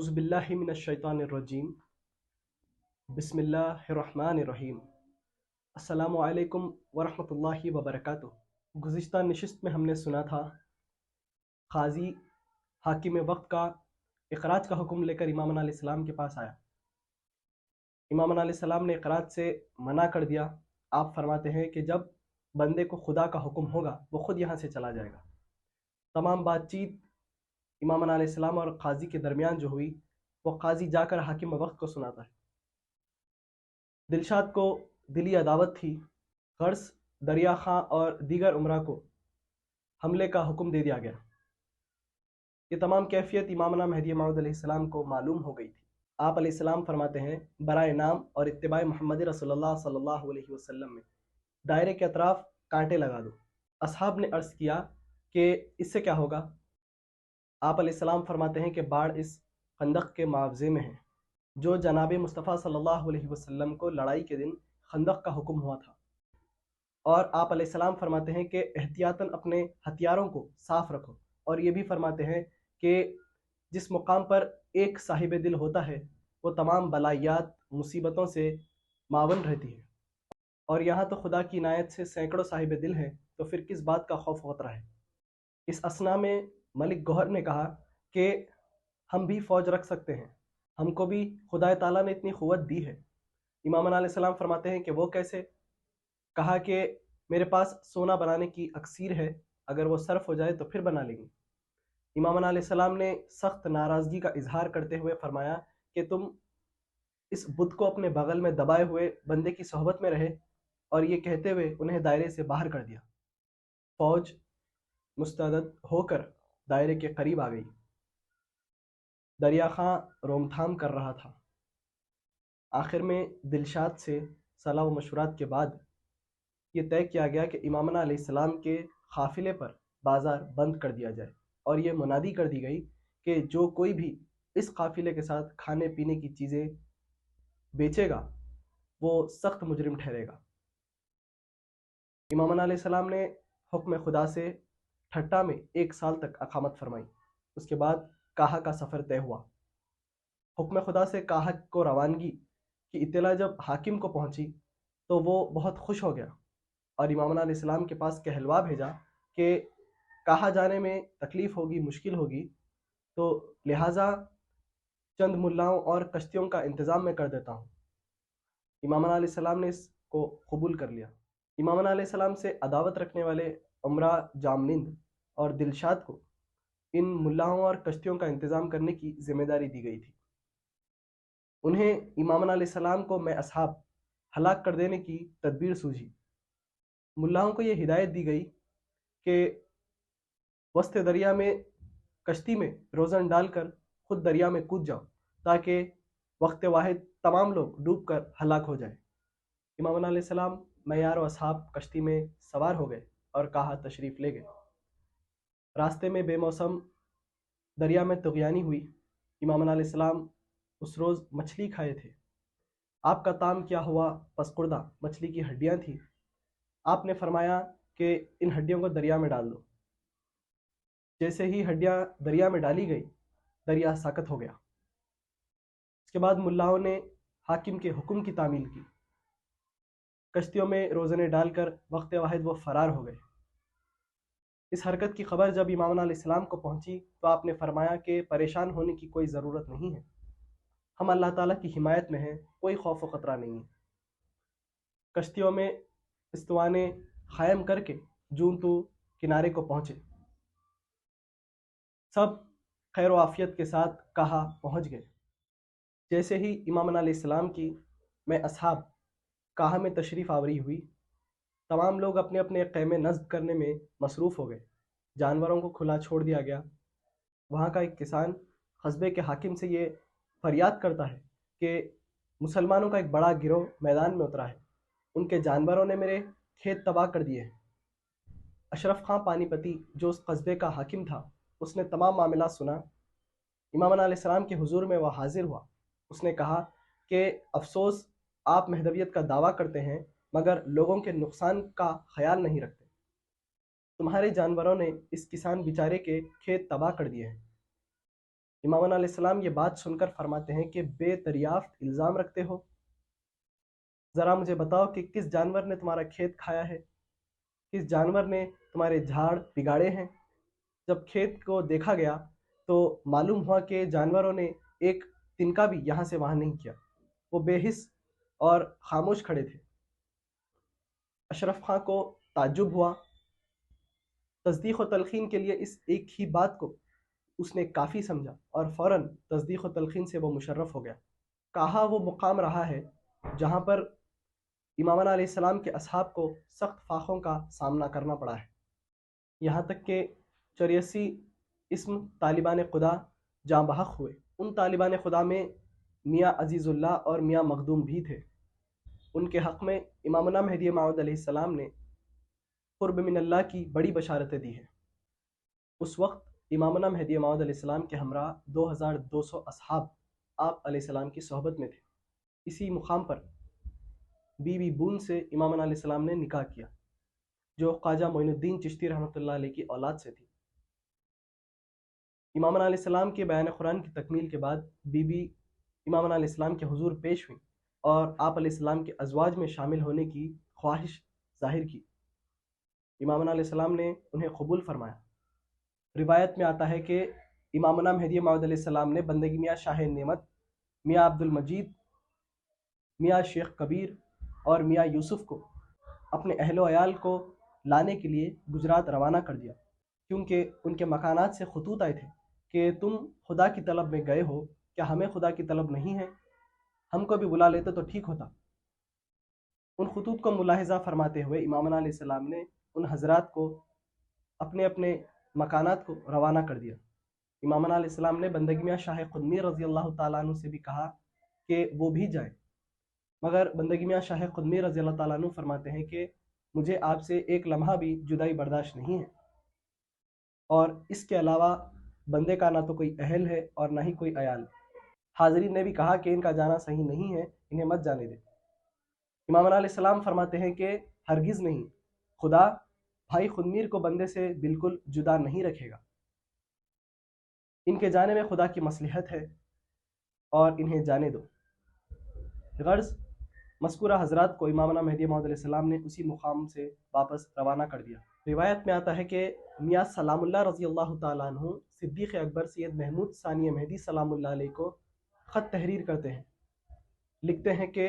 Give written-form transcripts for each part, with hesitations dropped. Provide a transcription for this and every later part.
औज़ु बिल्लाहि मिनश्शैतानिर्रजीम बिस्मिल्लाहिर्रहमानिर्रहीम अस्सलामु अलैकुम वरहमतुल्लाहि वबरकातुहू। गुज़िश्ता नशिस्त में हमने सुना था क़ाज़ी हाकिम वक्त का इक़राज का हुक्म लेकर इमाम अलैहिस्सलाम के पास आया। इमाम अलैहिस्सलाम ने इक़राज से मना कर दिया। आप फरमाते हैं कि जब बंदे को खुदा का हुक्म होगा वो खुद यहाँ से चला जाएगा। तमाम बातचीत इमाम अलैहिस्सलाम और क़ाज़ी के दरमियान जो हुई वो क़ाज़ी जाकर हाकिम वक्त को सुनाता है। दिलशाद को दिली अदावत थी, गर्स दरिया खां और दीगर उमरा को हमले का हुक्म दे दिया गया। ये तमाम कैफियत इमामना महदी मौऊद अलैहिस्सलाम को मालूम हो गई थी। आप अलैहिस्सलाम फरमाते हैं, बराए नाम और इत्तिबाए मोहम्मद रसूलुल्लाह सल्लल्लाहु अलैहि वसल्लम में दायरे के अतराफ कांटे लगा दो। असहाब ने अर्ज़ किया कि इससे क्या होगा? आप अलैहिस्सलाम फरमाते हैं कि बाढ़ इस खंदक के मुआवजे में है जो जनाब मुस्तफ़ा सल्लल्लाहु अलैहि वसल्लम को लड़ाई के दिन खंदक का हुक्म हुआ था। और आप अलैहिस्सलाम फरमाते हैं कि एहतियातन अपने हथियारों को साफ रखो। और ये भी फरमाते हैं कि जिस मुकाम पर एक साहिब दिल होता है वो तमाम बलायात मुसीबतों से मावन रहती है, और यहाँ तो खुदा की इनायत से सैकड़ों साहिब दिल हैं, तो फिर किस बात का खौफ खतरा है। इस असना में मलिक गौहर ने कहा कि हम भी फ़ौज रख सकते हैं, हमको भी खुदा ताला ने इतनी क़ुव्वत दी है। इमाम अलैहिस्सलाम फरमाते हैं कि वो कैसे? कहा कि मेरे पास सोना बनाने की अक्सीर है, अगर वो सर्फ हो जाए तो फिर बना लेंगे। इमाम अलैहिस्सलाम ने सख्त नाराज़गी का इजहार करते हुए फरमाया कि तुम इस बुत को अपने बगल में दबाए हुए बंदे की सोहबत में रहे, और ये कहते हुए उन्हें दायरे से बाहर कर दिया। फौज मुस्तअद होकर दायरे के करीब आ गई। दरिया खां रोमथाम कर रहा था। आखिर में दिलशाद से सलाह व मशवरात के बाद ये तय किया गया कि इमामना अलैहिस्सलाम के काफिले पर बाजार बंद कर दिया जाए, और ये मुनादी कर दी गई कि जो कोई भी इस काफिले के साथ खाने पीने की चीज़ें बेचेगा वो सख्त मुजरिम ठहरेगा। इमामना अलैहिस्सलाम ने हुक्म खुदा से ठट्टा में 1 साल तक अकामत फरमाई। उसके बाद काहा का सफ़र तय हुआ। हुक्म खुदा से काहा को रवानगी की इत्तला जब हाकिम को पहुंची तो वो बहुत खुश हो गया और इमाम अलैहिस्सलाम के पास कहलवा भेजा कि काहा जाने में तकलीफ़ होगी, मुश्किल होगी, तो लिहाजा चंद मुल्लाओं और कश्तियों का इंतज़ाम मैं कर देता हूँ। इमाम अलैहिस्सलाम ने इसको कबूल कर लिया। इमाम अलैहिस्सलाम से अदावत रखने वाले उमरा जामनिंद और दिलशाद को इन मुल्लाओं और कश्तियों का इंतज़ाम करने की जिम्मेदारी दी गई थी। उन्हें इमाम अलैहिस्सलाम को मैं असहाब हलाक कर देने की तदबीर सूझी। मुल्लाओं को ये हिदायत दी गई कि वस्त दरिया में कश्ती में रोज़न डालकर खुद दरिया में कूद जाओ, ताकि वक्त वाहिद तमाम लोग डूब कर हलाक हो जाए। इमाम अलैहिस्सलाम मैयार और असहाब कश्ती में सवार हो गए और कहा तशरीफ़ ले गए। रास्ते में बेमौसम दरिया में तुग़यानी हुई। इमाम अलैहिस्सलाम उस रोज़ मछली खाए थे। आपका ताम क्या हुआ? पसकुर्दा मछली की हड्डियाँ थी। आपने फरमाया कि इन हड्डियों को दरिया में डाल दो। जैसे ही हड्डियाँ दरिया में डाली गई, दरिया साकत हो गया। इसके बाद मुल्लाओं ने हाकिम के हुक्म की तामील की। कश्तियों में रोज़ने डालकर वक्त वाहिद वो फ़रार हो गए। इस हरकत की खबर जब इमाम अलैहिस्सलाम को पहुंची तो आपने फरमाया कि परेशान होने की कोई ज़रूरत नहीं है, हम अल्लाह ताला की हिमायत में हैं, कोई खौफ व ख़तरा नहीं है। कश्तियों में इस्तवाने क़ायम करके जूं तू किनारे को पहुँचे। सब खैर आफियत के साथ कहा पहुँच गए। जैसे ही इमाम अलैहिस्सलाम की मैं असहाब काहा में तशरीफ़ आवरी हुई, तमाम लोग अपने अपने ख़ैमे नस्ब करने में मसरूफ़ हो गए। जानवरों को खुला छोड़ दिया गया। वहाँ का एक किसान कस्बे के हाकिम से ये फरियाद करता है कि मुसलमानों का एक बड़ा गिरोह मैदान में उतरा है, उनके जानवरों ने मेरे खेत तबाह कर दिए हैं। अशरफ खां पानीपती जो उस कस्बे का हाकिम था, उसने तमाम मामला सुना। इमाम अलैहिस्सलाम के हुजूर में वह हाजिर हुआ। उसने कहा कि अफसोस, आप महदवियत का दावा करते हैं मगर लोगों के नुकसान का ख्याल नहीं रखते। तुम्हारे जानवरों ने इस किसान बेचारे के खेत तबाह कर दिए हैं। इमाम अलैहिस्सलाम ये बात सुनकर फरमाते हैं कि बेदरियाफ्त इल्ज़ाम रखते हो, ज़रा मुझे बताओ कि किस जानवर ने तुम्हारा खेत खाया है, किस जानवर ने तुम्हारे झाड़ बिगाड़े हैं। जब खेत को देखा गया तो मालूम हुआ कि जानवरों ने एक तिनका भी यहाँ से वहाँ नहीं किया, वो बेहिस और खामोश खड़े थे। अशरफ खां को ताज्जुब हुआ। तस्दीक व तलखीन के लिए इस एक ही बात को उसने काफ़ी समझा और फ़ौरन तस्दीक व तलखीन से वो मुशर्रफ हो गया। कहा वो मुकाम रहा है जहाँ पर इमाम अलैहिस्सलाम के असहाब को सख्त फाकों का सामना करना पड़ा है, यहाँ तक कि 84 इस्म तालिबान खुदा जाँ बहक हुए। उन तालिबान खुदा में मियाँ अजीज़ुल्लाह और मियाँ मखदूम भी थे। उनके हक़ में इमामना मेहदी मौऊद अलैहिस्सलाम ने कुर्ब मिनल्लाह की बड़ी बशारतें दी हैं। उस वक्त इमामना मेहदी मौऊद अलैहिस्सलाम के हमरा 2200 असहाब आप अलैहिस्सलाम की सोहबत में थे। इसी मुकाम पर बीबी बून से इमाम अलैहिस्सलाम ने निकाह किया, जो ख्वाजा मोइनुद्दीन चिश्ती रहमतुल्लाह अलैह की औलाद से थी। इमाम अलैहिस्सलाम के बयान कुरान की तकमील के बाद बीबी इमाम अलैहिस्सलाम के हुजूर पेश हुई और आप अलैहिस्सलाम के अज़वाज में शामिल होने की ख्वाहिश ज़ाहिर की। इमाम अलैहिस्सलाम ने उन्हें कबूल फरमाया। रिवायत में आता है कि इमामना मेहदी मौऊद अलैहिस्सलाम ने बंदगी मियाँ शाह नेमत, मियाँ अब्दुल मजीद, मियाँ शेख कबीर और मियाँ यूसुफ को अपने अहलो अयाल को लाने के लिए गुजरात रवाना कर दिया, क्योंकि उनके मकानात से खतूत आए थे कि तुम खुदा की तलब में गए हो, क्या हमें खुदा की तलब नहीं है, हमको भी बुला लेते तो ठीक होता। उन खतूत को मुलाहिजा फरमाते हुए इमाम अलैहिस्सलाम ने उन हजरात को अपने अपने मकानात को रवाना कर दिया। इमाम अलैहिस्सलाम ने बंदगी मियाँ शाह खुदमीर रज़ी अल्लाह ताला अन्हु से भी कहा कि वो भी जाए, मगर बंदगी मियाँ शाह खुदमीर रज़ी अल्लाह ताला अन्हु फरमाते हैं कि मुझे आपसे एक लम्हा भी जुदाई बर्दाश्त नहीं है, और इसके अलावा बंदे का ना तो कोई अहल है और ना ही कोई अयाल। हाज़रीन ने भी कहा कि इनका जाना सही नहीं है, इन्हें मत जाने दे। इमाम अलैहिस्सलाम फरमाते हैं कि हरगिज़ नहीं, खुदा भाई खुदमीर को बंदे से बिल्कुल जुदा नहीं रखेगा। इनके जाने में खुदा की मसलहत है और इन्हें जाने दो। गर्ज़ मज़कूरा हज़रात को इमामना मेहदी मौऊद अलैहिस्सलाम ने उसी मुकाम से वापस रवाना कर दिया। रिवायत में आता है कि मियाँ सलामुल्लाह रज़ी अल्लाह ताला अन्हु सिद्दीक़ अकबर सैयद महमूद सानी मेहदी सलामुल्लाह अलैह को ख़त तहरीर करते हैं। लिखते हैं कि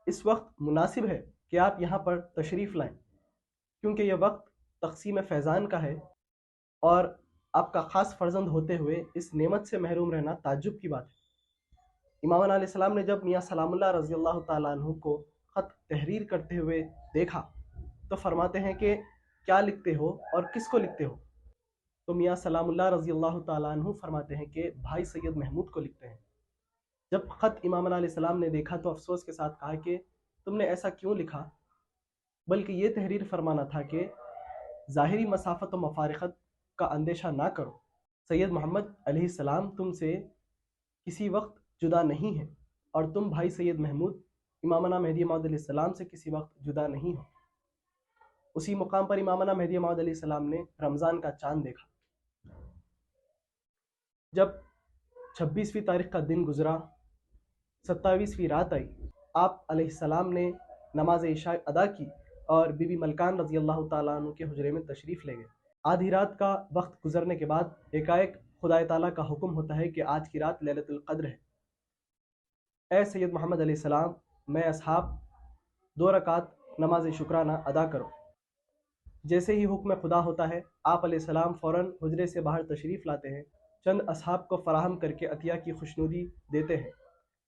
इस वक्त मुनासिब है कि आप यहाँ पर तशरीफ़ लाएँ, क्योंकि यह वक्त तक़सीम फ़ैज़ान का है और आपका ख़ास फ़र्जंद होते हुए इस नेमत से महरूम रहना ताज्जुब की बात है। इमाम अलैहिस्सलाम ने जब मियाँ सलामुल्लाह रज़ी अल्लाह ताला अन्हु को ख़त तहरीर करते हुए देखा तो फरमाते हैं कि क्या लिखते हो और किसको लिखते हो। तो मियाँ सलामुल्लाह रज़ी अल्लाह ताला अन्हु फरमाते हैं कि भाई सैयद महमूद को लिखते हैं। जब ख़त इमाम अलैहिस्सलाम ने देखा तो अफसोस के साथ कहा कि तुमने ऐसा क्यों लिखा, बल्कि ये तहरीर फरमाना था कि ज़ाहिरी मसाफ़त व मफ़ारिक़त का अंदेशा ना करो, सैयद मोहम्मद अलैहिस्सलाम तुमसे किसी वक्त जुदा नहीं है और तुम भाई सैयद महमूद इमामना मेहदी मौऊद अलैहिस्सलाम से किसी वक्त जुदा नहीं हो। उसी मुकाम पर इमामना मेहदी मौऊद अलैहिस्सलाम ने रमज़ान का चाँद देखा। जब 26वीं तारीख का दिन गुजरा, 27वीं रात आई, आप अलैहिस्सलाम ने नमाज इशा अदा की और बीबी मलकान रज़ी अल्लाह ताला अन्हु के हुजरे में तशरीफ़ ले गए। आधी रात का वक्त गुजरने के बाद एकाएक खुदा ताला का हुक्म होता है कि आज की रात लैलतुल क़द्र है। ए सैयद मोहम्मद अलैहिस्सलाम, मैं असहाब 2 रकात नमाज शुक्राना अदा करो। जैसे ही हुक्म खुदा होता है, आप अलैहिस्सलाम फ़ौरन हुजरे से बाहर तशरीफ़ लाते हैं, चंद असहाब को फ़राहम करके अतिया की खुशनुदी देते हैं।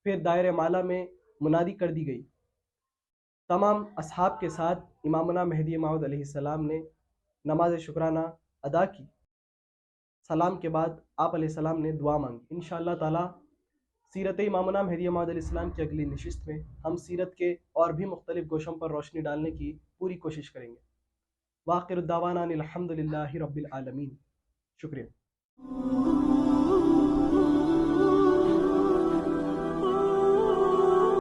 फिर दायरे माला में मुनादी कर दी गई। तमाम असहाब के साथ इमामना मेहदी मौऊद अलैहिस्सलाम ने नमाज शुक्राना अदा की। सलाम के बाद आप अलैहिस्सलाम ने दुआ मांगी। इंशाअल्लाह ताला सीरत इमामना मेहदी मौऊद अलैहिस्सलाम की अगली नशिस्त में हम सीरत के और भी मुख्तलिफ गोशों पर रोशनी डालने की पूरी कोशिश करेंगे। वाखिर दावाना अनिल हम्दुलिल्लाहि रब्बिल आलमीन। शुक्रिया।